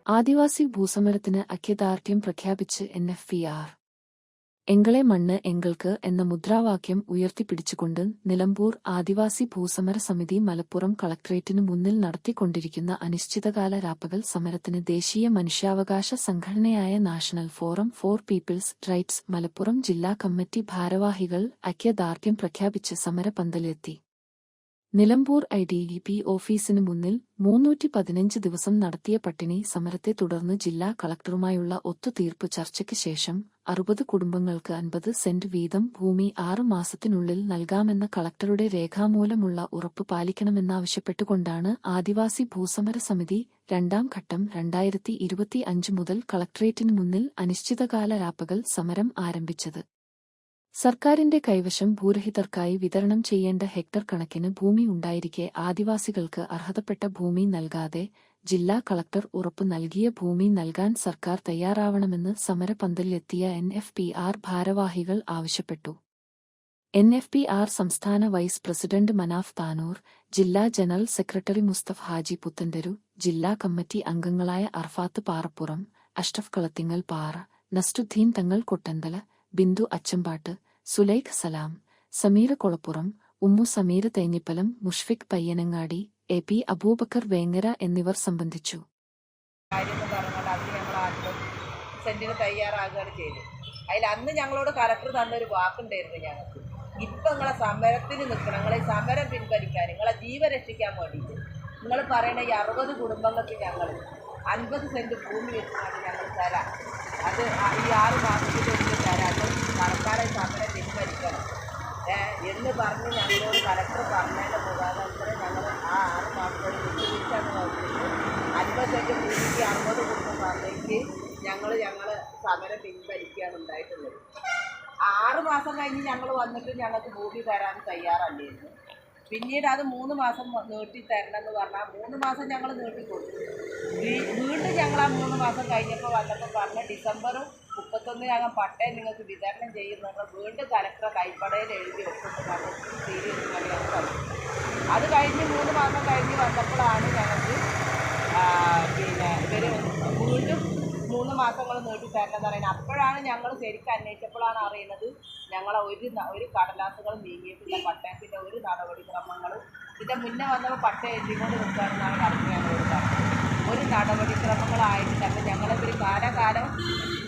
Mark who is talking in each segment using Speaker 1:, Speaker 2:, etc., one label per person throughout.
Speaker 1: ആദിവാസി ഭൂസമരത്തിന് ഐക്യദാർഢ്യം പ്രഖ്യാപിച്ച് NFPR. എങ്കളെ മണ്ണ് എങ്കൾക്ക് എന്ന മുദ്രാവാക്യം ഉയർത്തിപ്പിടിച്ചുകൊണ്ട് നിലമ്പൂർ ആദിവാസി ഭൂസമര സമിതി മലപ്പുറം കളക്ടറേറ്റിനു മുന്നിൽ നടത്തിക്കൊണ്ടിരിക്കുന്ന അനിശ്ചിതകാല രാപ്പകൽ സമരത്തിന് ദേശീയ മനുഷ്യാവകാശ സംഘടനയായ national forum for people's rights Malappuram ജില്ലാ കമ്മിറ്റി ഭാരവാഹികൾ ഐക്യദാർഢ്യം പ്രഖ്യാപിച്ച് സമരപന്തലിലെത്തി. നിലമ്പൂർ IDP ഓഫീസിനു മുന്നിൽ 315 ദിവസം നടത്തിയ പട്ടിണി സമരത്തെ തുടർന്ന് ജില്ലാ കളക്ടറുമായുള്ള ഒത്തുതീർപ്പ് ചർച്ചയ്ക്ക് ശേഷം 60 കുടുംബങ്ങൾക്ക് 50 സെന്റ് വീതം ഭൂമി 6 മാസത്തിനുള്ളിൽ നൽകാമെന്ന കളക്ടറുടെ രേഖാമൂലമുള്ള ഉറപ്പ് പാലിക്കണമെന്നാവശ്യപ്പെട്ടുകൊണ്ടാണ് ആദിവാസി ഭൂസമര സമിതി രണ്ടാം ഘട്ടം 2025 മുതൽ കളക്ടറേറ്റിനു മുന്നിൽ അനിശ്ചിതകാല രാപ്പകൽ സമരം ആരംഭിച്ചത്. സർക്കാരിന്റെ കൈവശം ഭൂരഹിതർക്കായി വിതരണം ചെയ്യേണ്ട ഹെക്ടർ കണക്കിന് ഭൂമി ഉണ്ടായിരിക്കെ ആദിവാസികൾക്ക് അർഹതപ്പെട്ട ഭൂമി നൽകാതെ ജില്ലാ കളക്ടർ ഉറപ്പ് നൽകിയ ഭൂമി നൽകാൻ സർക്കാർ തയ്യാറാവണമെന്ന് സമരപന്തലിലെത്തിയ NFPR ഭാരവാഹികൾ ആവശ്യപ്പെട്ടു. NFPR സംസ്ഥാന വൈസ് പ്രസിഡന്റ് മനാഫ് താനൂർ, ജില്ലാ ജനറൽ സെക്രട്ടറി മുസ്തഫ ഹാജി പുത്തൻതെരു, ജില്ലാ കമ്മിറ്റി അംഗങ്ങളായ അർഫാത്ത് പാറപ്പുറം, അഷ്റഫ് കളത്തിങ്ങൽ പാറ, നസ്റ്റുദ്ദീൻ തങ്ങൾ കൊട്ടന്തല, ബിന്ദു അച്ചമ്പാട്ട്, സുലൈഖ് സലാം, സമീർ കൊളപ്പുറം, ഉമ്മു സമീർ തേഞ്ഞിപ്പലം, മുഷ്ഫിഖ് പയ്യനങ്ങാടി, AP അബൂബക്കർ വേങ്ങര എന്നിവർ സംബന്ധിച്ചു.
Speaker 2: സെന്റിന് തയ്യാറാകുകയാണ് ചെയ്തത്. അതിൽ അന്ന് ഞങ്ങളോട് കലക്ടർ തന്നൊരു വാക്കുണ്ടായിരുന്നു ഞങ്ങൾക്ക്. ഇപ്പം നിങ്ങളെ സമരത്തിന് നിൽക്കണം, നിങ്ങളെ സമരം പിൻവലിക്കാൻ, നിങ്ങളെ ജീവൻ രക്ഷിക്കാൻ വേണ്ടിയിട്ട് നിങ്ങൾ പറയണ ഈ 60 കുടുംബങ്ങൾക്ക് ഞങ്ങൾ 50 സെന്റ് ഭൂമി വെച്ചാണ് ഞങ്ങൾ തരാം. അത് ഈ 6 മാസത്തിനുള്ളിൽ തരാം. സർക്കാരെ സമരം പിൻവലിക്കണം എന്ന് പറഞ്ഞ് ഞങ്ങളോട് കലക്ടർ പറഞ്ഞതിൻ്റെ മുഖാന്തരം ഞങ്ങൾ ആ 6 മാസത്തോട് വിട്ടുവീഴ്ചയാണ് നോക്കിയിട്ട് 50 സെന്റ് ഭൂമിക്ക് 60 കുടുംബം പറഞ്ഞേക്ക് ഞങ്ങൾ സമരം പിൻവലിക്കുകയാണ് ഉണ്ടായിട്ടുള്ളത്. 6 മാസം കഴിഞ്ഞ് ഞങ്ങൾ വന്നിട്ട് ഞങ്ങൾക്ക് ഭൂമി തരാൻ തയ്യാറല്ലായിരുന്നു. പിന്നീട് അത് 3 മാസം നീട്ടി തരണമെന്ന് പറഞ്ഞാൽ 3 മാസം ഞങ്ങൾ നീട്ടിക്കൊടുത്തു. വീണ്ടും ഞങ്ങൾ ആ 3 മാസം കഴിഞ്ഞപ്പോൾ വന്നപ്പോൾ പറഞ്ഞ December 31 പട്ടയം നിങ്ങൾക്ക് വിതരണം ചെയ്യുന്നത് വീണ്ടും കലക്ടറെ കൈപ്പടയിൽ എഴുതി ഒപ്പിട്ട് ഞങ്ങൾക്ക് സീരിയസ് മണിയാണ് പറഞ്ഞു. അത് കഴിഞ്ഞ് 3 മാസം കഴിഞ്ഞ് വന്നപ്പോഴാണ് ഞങ്ങൾക്ക് ഇവർ വീണ്ടും 3 മാസങ്ങൾ നീട്ടി തരണമെന്ന് പറയുന്നത്. അപ്പോഴാണ് ഞങ്ങൾ ശരിക്കും അന്വേഷിച്ചപ്പോഴാണ് അറിയുന്നത് ഞങ്ങളെ ഒരു കടലാസുകളും നീങ്ങിയിട്ടില്ല, പട്ടയത്തിൻ്റെ ഒരു നടപടിക്രമങ്ങളും. ഇതിൻ്റെ മുന്നേ വന്നപ്പോൾ പട്ടയം എഴുതിക്കൊണ്ട് നിൽക്കുകയാണെന്നാണ് കളക്ടർ പറഞ്ഞത്. ഒരു നടപടിക്രമങ്ങളായിട്ടില്ല. അപ്പം ഞങ്ങളിവർ കാലകാലം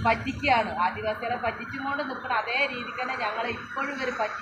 Speaker 2: പറ്റിക്കുകയാണ്, ആദിവാസികളെ പറ്റിച്ചുകൊണ്ട് നിൽക്കണം. അതേ രീതിക്ക് തന്നെ ഞങ്ങളെ ഇപ്പോഴും ഇവർ